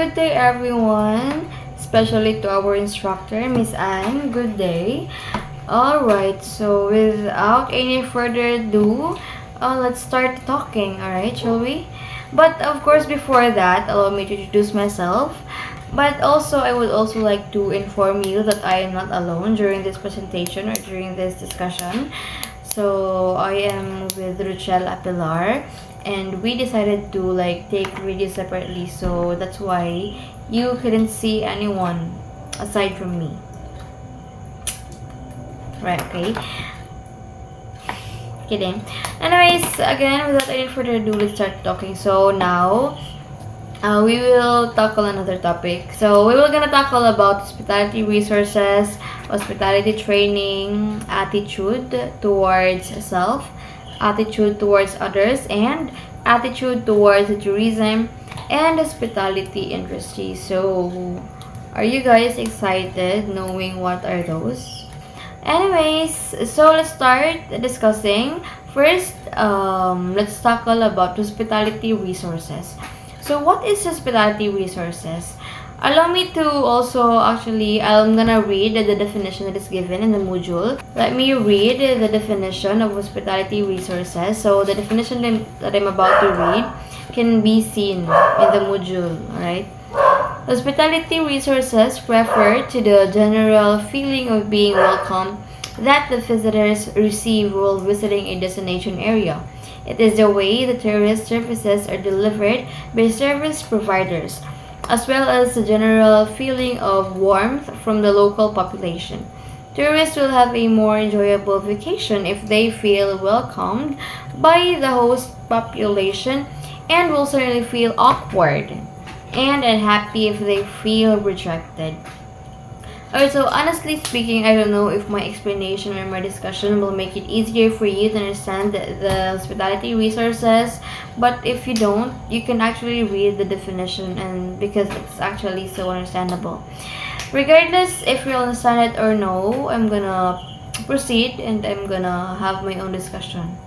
good day everyone, especially to our instructor, Miss Anne. Good day. Alright, so without any further ado, let's start talking, alright, shall we? But of course, before that, allow me to introduce myself. But also, I would also like to inform you that I am not alone during this presentation or during this discussion. So, I am with Rochelle Apilar, and we decided to like take videos separately, so that's why you couldn't see anyone aside from me. Right, okay. Kidding. Anyways, again, without any further ado, let's start talking. So now, we will tackle another topic. So we will gonna tackle about hospitality resources, hospitality training, attitude towards self, attitude towards others, and attitude towards the tourism and hospitality industry. So, are you guys excited knowing what are those? Anyways, so let's start discussing. First, let's tackle about hospitality resources. So, what is hospitality resources? Allow me to also actually, I'm gonna read the definition that is given in the module. Let me read the definition of hospitality resources. So, the definition that I'm about to read can be seen in the module, alright? Hospitality resources refer to the general feeling of being welcome that the visitors receive while visiting a destination area. It is the way the tourist services are delivered by service providers, as well as the general feeling of warmth from the local population. Tourists will have a more enjoyable vacation if they feel welcomed by the host population and will certainly feel awkward and unhappy if they feel rejected. Alright, so honestly speaking, I don't know if my explanation or my discussion will make it easier for you to understand the hospitality resources, but if you don't, you can actually read the definition, and because it's actually so understandable. Regardless if you understand it or no, I'm gonna proceed and I'm gonna have my own discussion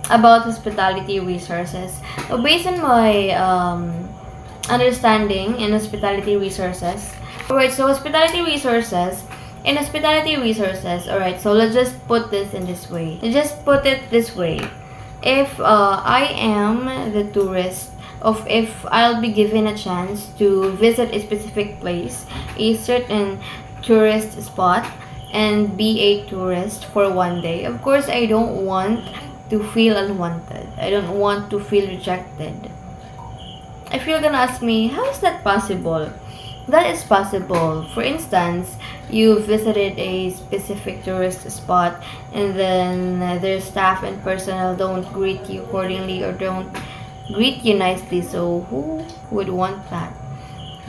about hospitality resources. Based on my understanding in hospitality resources. Alright, so hospitality resources, alright, so let's just put this in this way. Just put it this way. If I am the tourist, if I'll be given a chance to visit a specific place, a certain tourist spot, and be a tourist for one day, of course I don't want to feel unwanted. I don't want to feel rejected. If you're gonna ask me, how is that possible? That is possible. For instance, you visited a specific tourist spot and then their staff and personnel don't greet you accordingly or don't greet you nicely. So who would want that?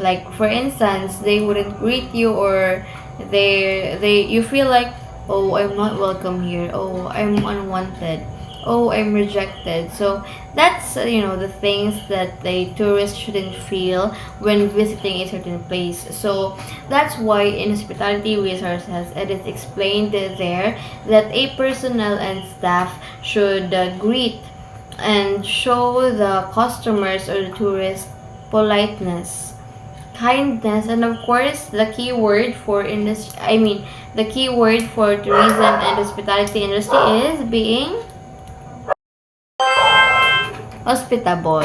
Like for instance, they wouldn't greet you, or they you feel like, oh, I'm not welcome here. Oh, I'm unwanted. Oh, I'm rejected. So that's the things that a tourist shouldn't feel when visiting a certain place. So that's why in hospitality resources it is explained there that a personnel and staff should greet and show the customers or the tourists politeness, kindness, and of course the key word for the key word for tourism and hospitality industry is being hospitable.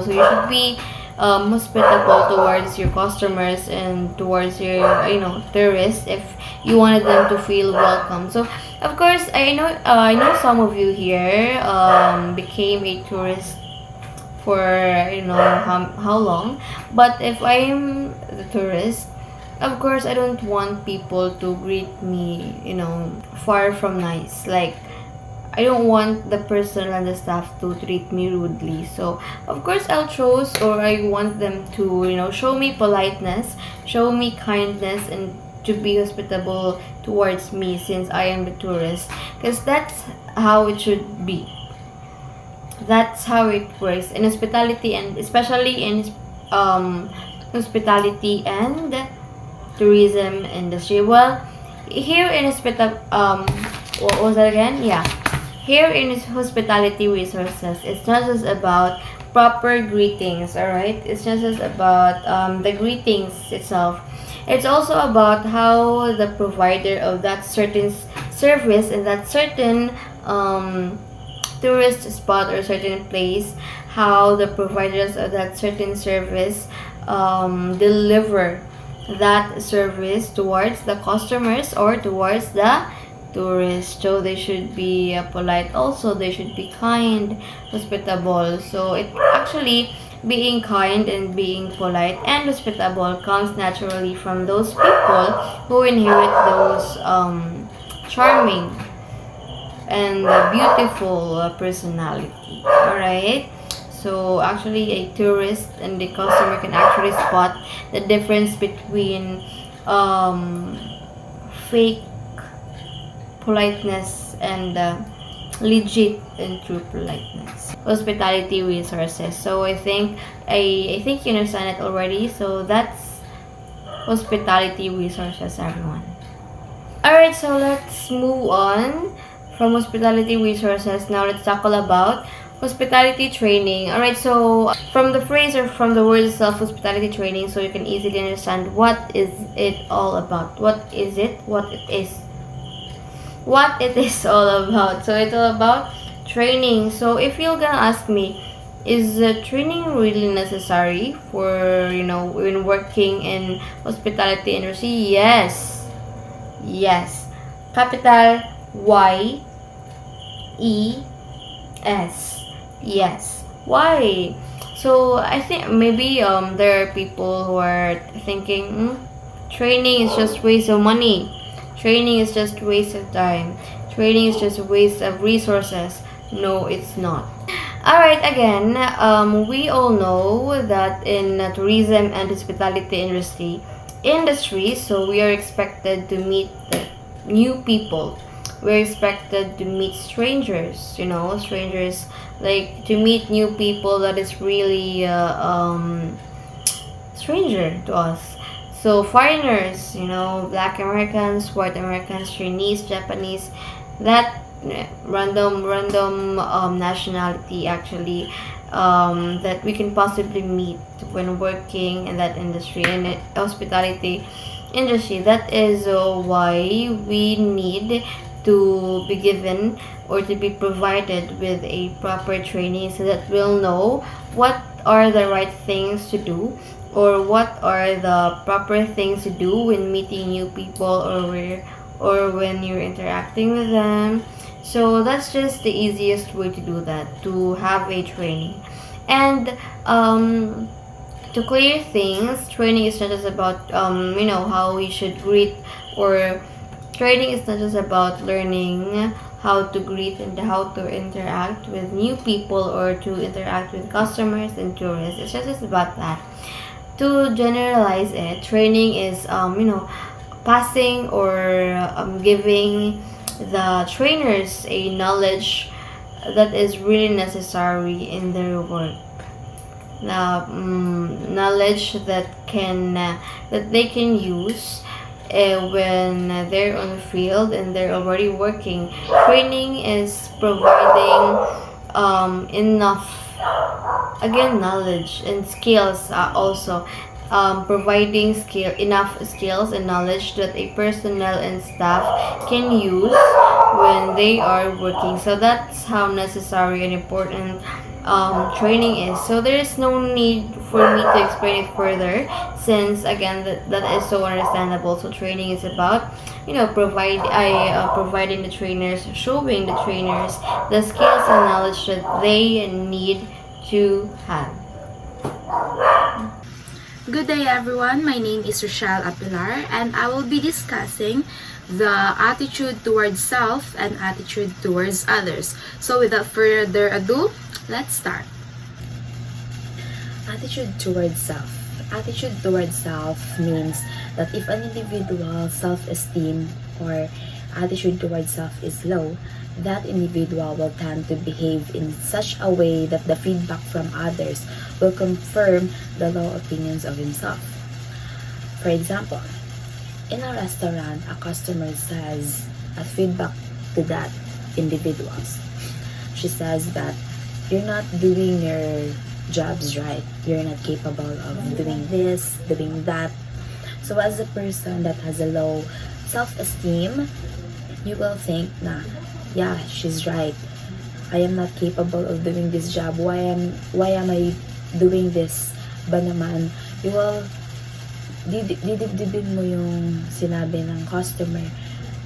So you should be hospitable towards your customers and towards your tourists if you wanted them to feel welcome. So of course I know some of you here became a tourist for how long, but if I'm the tourist, of course I don't want people to greet me far from nice. Like I don't want the personnel and the staff to treat me rudely. So, of course, I want them to, show me politeness, show me kindness, and to be hospitable towards me since I am the tourist. Because that's how it should be. That's how it works in hospitality, and especially in hospitality and tourism industry. Well, here in what was that again? Yeah. Here in hospitality resources, it's not just about proper greetings. All right, it's not just about the greetings itself. It's also about how the provider of that certain service in that certain tourist spot or certain place, how the providers of that certain service deliver that service towards the customers or towards the tourists. So they should be polite also, they should be kind, hospitable. So it actually, being kind and being polite and hospitable comes naturally from those people who inherit those charming and beautiful personality. Alright, so actually a tourist and the customer can actually spot the difference between fake politeness and legit and true politeness. Hospitality resources. So I think you understand it already. So that's hospitality resources, everyone. Alright, so let's move on from hospitality resources. Now let's tackle about hospitality training. Alright, so from the phrase or from the word itself, hospitality training, so you can easily understand what is it all about. What is it? What it is all about. So it's all about training. So if you're gonna ask me, is training really necessary for, when working in hospitality industry? Yes. Capital Y E S. Yes. Why? So I think maybe there are people who are thinking training is just waste of money. Training is just waste of time. Training is just a waste of resources. No, it's not. Alright, again, we all know that in tourism and hospitality industry, so we are expected to meet new people. We're expected to meet strangers, strangers, like to meet new people that is really stranger to us. So foreigners, Black Americans, White Americans, Chinese, Japanese, that random nationality actually that we can possibly meet when working in that industry, in the hospitality industry. That is why we need to be given or to be provided with a proper training so that we'll know what are the right things to do or what are the proper things to do when meeting new people or when you're interacting with them. So that's just the easiest way to do that, to have a training. And to clear things, training is not just about how we should greet, or training is not just about learning how to greet and how to interact with new people or to interact with customers and tourists. It's just about that. To generalize it, training is passing or giving the trainers a knowledge that is really necessary in their work. Knowledge that they can use when they're on the field and they're already working. Training is providing enough, again, knowledge and skills, also providing enough skills and knowledge that a personnel and staff can use when they are working. So that's how necessary and important training is. So there is no need for me to explain it further, since again that is so understandable. So training is about providing the trainers, showing the trainers the skills and knowledge that they need to have. Good day everyone, my name is Rochelle Apilar and I will be discussing the attitude towards self and attitude towards others. So without further ado, let's start. Attitude towards self. Attitude towards self means that if an individual self-esteem or attitude towards self is low, that individual will tend to behave in such a way that the feedback from others will confirm the low opinions of himself. For example, in a restaurant, a customer says a feedback to that individual. She says that you're not doing your jobs right. You're not capable of doing this, doing that. So as a person that has a low self-esteem, you will think na, yeah, she's right. I am not capable of doing this job. Why am I doing this ba naman? You will didibdibin mo yung sinabi ng customer,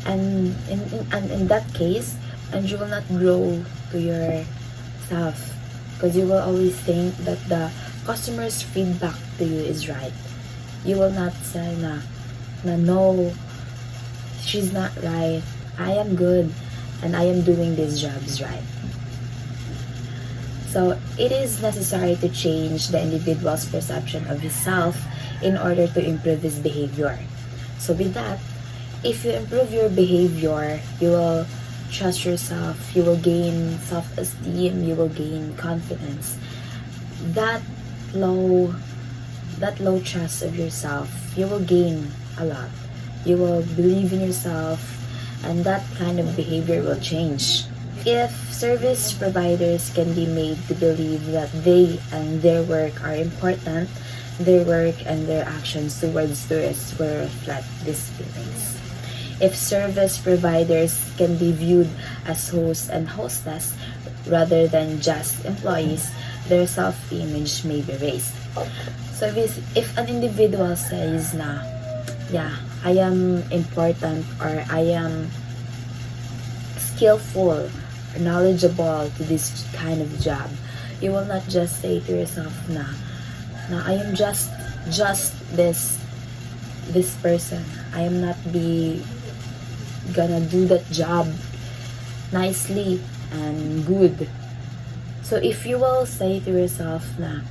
and in that case, and you will not grow to yourself, because you will always think that the customer's feedback to you is right. You will not say na no, she's not right, I am good and I am doing these jobs right. So it is necessary to change the individual's perception of himself in order to improve his behavior. So with that, if you improve your behavior, you will trust yourself, you will gain self-esteem, you will gain confidence. That low trust of yourself, you will gain a lot. You will believe in yourself, and that kind of behavior will change. If service providers can be made to believe that they and their work are important, their work and their actions towards tourists will reflect these feelings. If service providers can be viewed as host and hostess rather than just employees, their self-image may be raised. So if an individual says na, yeah, I am important, or I am skillful, knowledgeable to this kind of job, you will not just say to yourself na I am just this person. I am not gonna do that job nicely and good. So if you will say to yourself na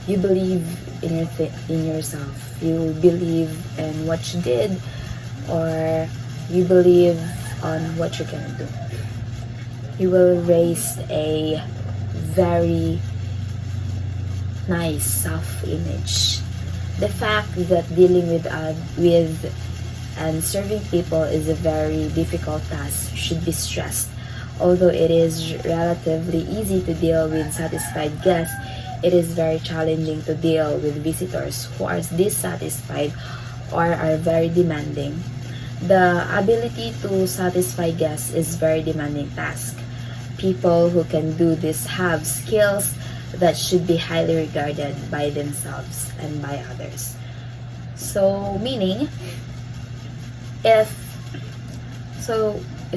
you believe in yourself, you believe in what you did, or you believe on what you're gonna do, you will raise a very nice self-image. The fact that dealing with and serving people is a very difficult task should be stressed. Although it is relatively easy to deal with satisfied guests, it is very challenging to deal with visitors who are dissatisfied or are very demanding. The ability to satisfy guests is very demanding task. People who can do this have skills that should be highly regarded by themselves and by others. So meaning, if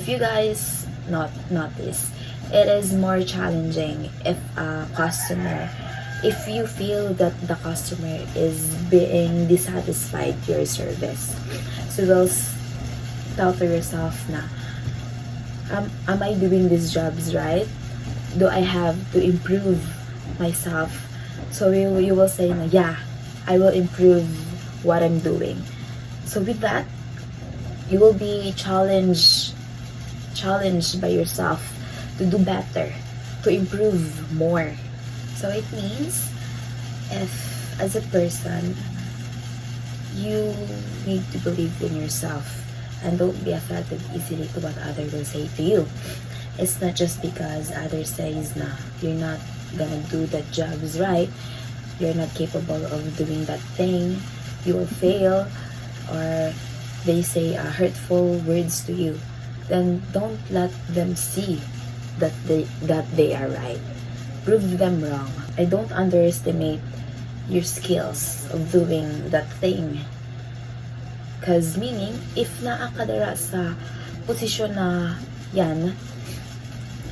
you guys notice, it is more challenging if you feel that the customer is being dissatisfied to your service. So you'll tell to yourself na, am I doing these jobs right? Do I have to improve myself? So you will say na, yeah, I will improve what I'm doing. So with that, you will be challenged by yourself to do better, to improve more. So it means, if as a person, you need to believe in yourself and don't be affected easily to what others will say to you. It's not just because others says na you're not gonna do that jobs right, you're not capable of doing that thing, you will fail, or they say hurtful words to you, then don't let them see that they are right. Prove them wrong. I don't underestimate your skills of doing that thing. Because meaning, if naakadara sa posisyon na yan,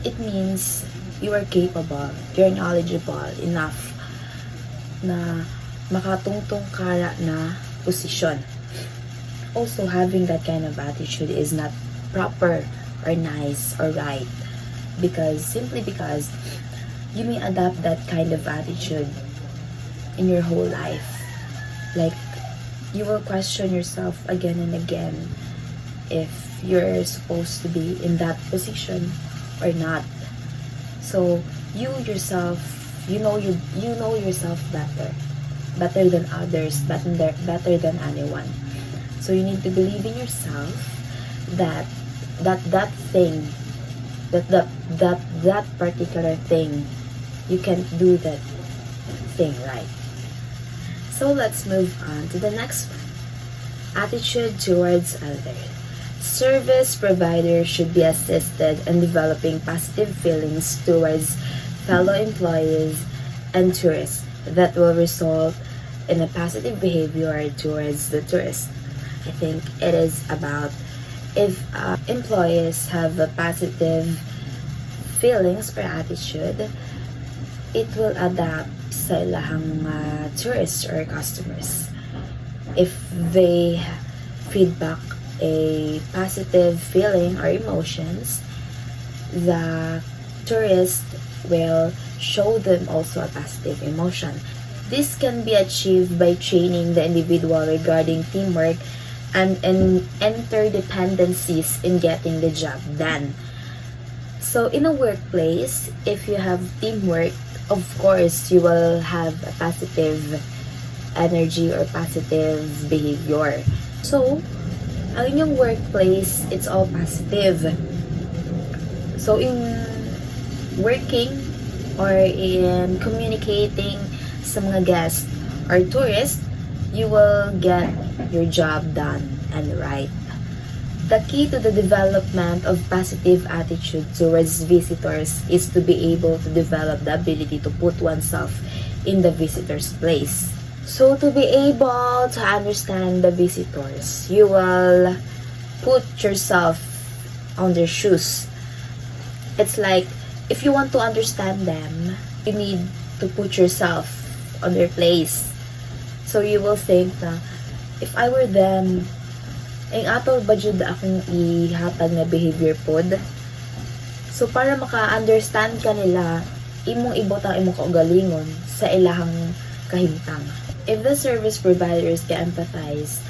it means you are capable, you're knowledgeable enough na makatungtong kara na posisyon. Also, having that kind of attitude is not proper or nice or right, simply because you may adopt that kind of attitude in your whole life. Like, you will question yourself again and again if you're supposed to be in that position or not. So you yourself, you know yourself better than others, better than anyone. So you need to believe in yourself that particular thing, you can't do that thing right. So let's move on to the next one. Attitude towards others. Service providers should be assisted in developing positive feelings towards fellow employees and tourists that will result in a positive behavior towards the tourist. I think it is about if employees have a positive feelings or attitude, it will adapt sa ilahang tourists or customers. If they feedback a positive feeling or emotions, the tourist will show them also a positive emotion. This can be achieved by training the individual regarding teamwork and interdependencies in getting the job done. So in a workplace, if you have teamwork, of course, you will have a positive energy or positive behavior. So, ang inyong workplace, it's all positive. So, in working or in communicating sa mga guests or tourists, you will get your job done and right. The key to the development of positive attitude towards visitors is to be able to develop the ability to put oneself in the visitor's place. So to be able to understand the visitors, you will put yourself on their shoes. It's like, if you want to understand them, you need to put yourself on their place. So you will think na, if I were them, ang ato ba jud akong ihatag na behavior pod? So para maka-understand ka nila, imong ibutang imong kaugalingon sa ilahang kahimtang. If the service providers can empathize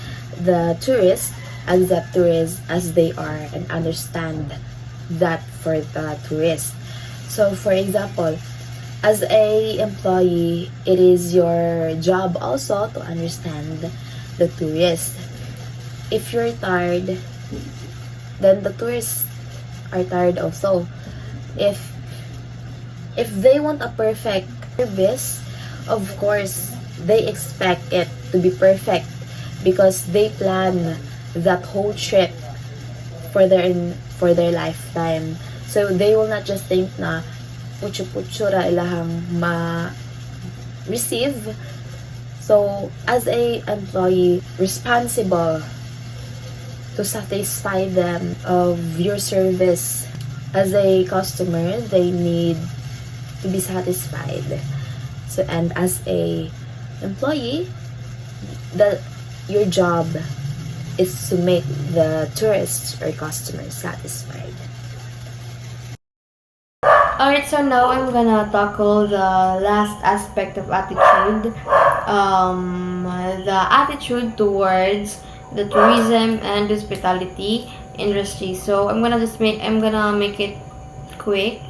the tourists, accept tourists as they are, and understand that for the tourist. So for example, as a employee, it is your job also to understand the tourist. If you're tired, then the tourists are tired also. If they want a perfect service, of course, they expect it to be perfect because they plan that whole trip for their lifetime. So they will not just think na putyo-putyo ra ilahang ma-receive. So as a employee responsible to satisfy them of your service, as a customer, they need to be satisfied. So, and as a employee, your job is to make the tourists or customers satisfied. Alright, so now I'm gonna tackle the last aspect of attitude. The attitude towards the tourism and hospitality industry. So I'm gonna make it a quick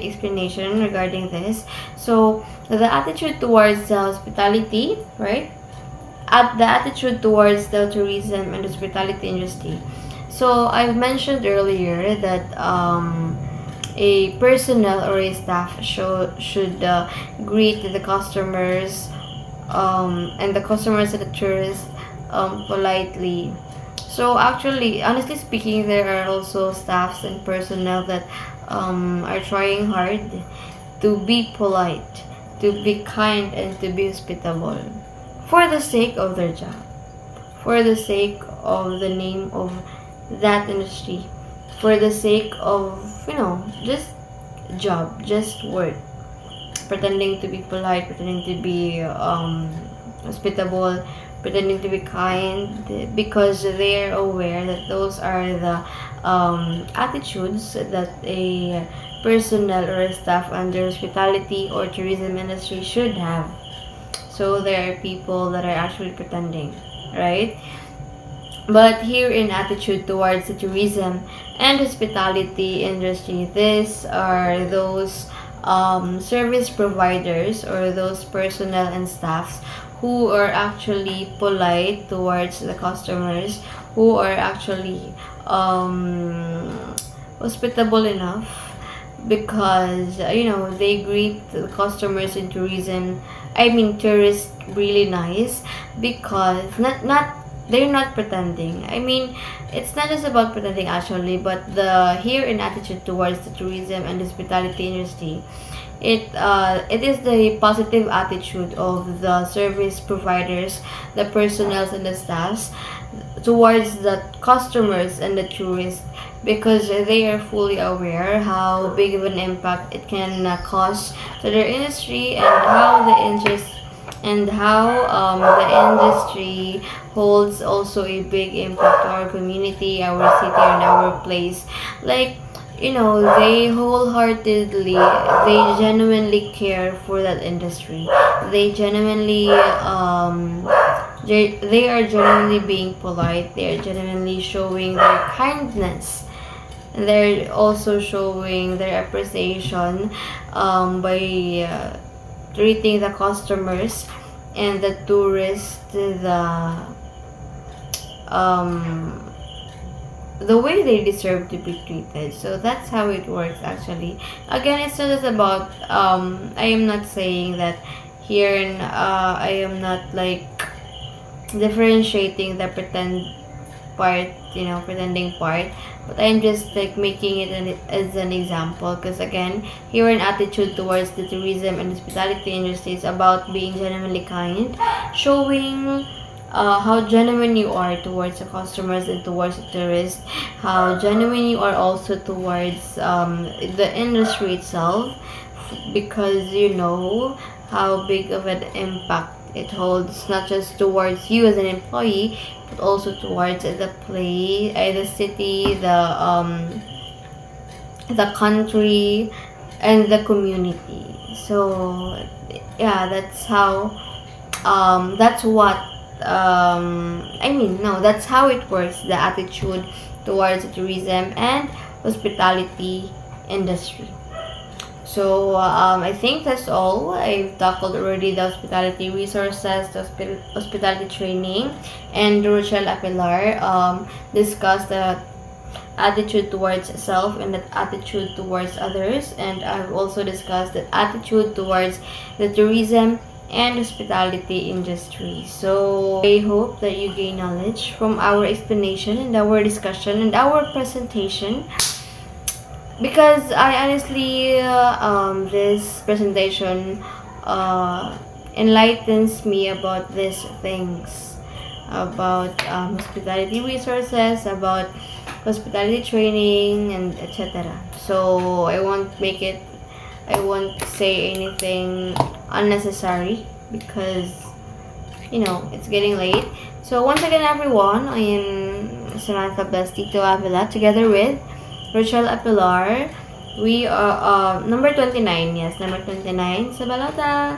explanation regarding this. So the attitude towards the hospitality, right? The attitude towards the tourism and hospitality industry. So I've mentioned earlier that a personnel or a staff should greet the customers and the customers and the tourists politely. So actually, honestly speaking, there are also staffs and personnel that are trying hard to be polite, to be kind, and to be hospitable for the sake of their job, for the sake of the name of that industry, for the sake of, just job, just work, pretending to be polite, pretending to be hospitable, pretending to be kind, because they are aware that those are the attitudes that a personnel or a staff under hospitality or tourism industry should have. So there are people that are actually pretending, right? But here in attitude towards the tourism and hospitality industry, these are those service providers or those personnel and staffs who are actually polite towards the customers, who are actually hospitable enough, because they greet the customers in tourists really nice, because not they're not pretending. I mean, it's not just about pretending actually, but the here in attitude towards the tourism and hospitality industry, it is the positive attitude of the service providers, the personnel and the staffs towards the customers and the tourists, because they are fully aware how big of an impact it can cause to their industry, and how the industry holds also a big impact to our community, our city, and our place. Like, they wholeheartedly, they genuinely care for that industry. They genuinely, they are genuinely being polite. They are genuinely showing their kindness. They're also showing their appreciation by treating the customers and the tourists um, the way they deserve to be treated. So that's how it works actually. Again, it's not just about I am not saying that here, and I am not like differentiating the pretending part, but I'm just like making it as an example, because again, here an attitude towards the tourism and hospitality industry is about being genuinely kind, showing how genuine you are towards the customers and towards the tourists, how genuine you are also towards the industry itself, because you know how big of an impact it holds, not just towards you as an employee, but also towards the place, the city, the country, and the community. So yeah, that's how that's what no, that's how it works, the attitude towards the tourism and hospitality industry. So I think that's all. I've tackled already the hospitality resources, the hospitality training, and Rochelle Apilar discussed the attitude towards self and the attitude towards others, and I've also discussed the attitude towards the tourism and hospitality industry. So I hope that you gain knowledge from our explanation and our discussion and our presentation, because I honestly this presentation enlightens me about these things, about hospitality resources, about hospitality training, and etc. So I won't say anything unnecessary, because it's getting late. So once again, everyone, I am Samantha Bastito Avila, together with Rochelle Apilar. We are number 29, yes, number 29 sa balota.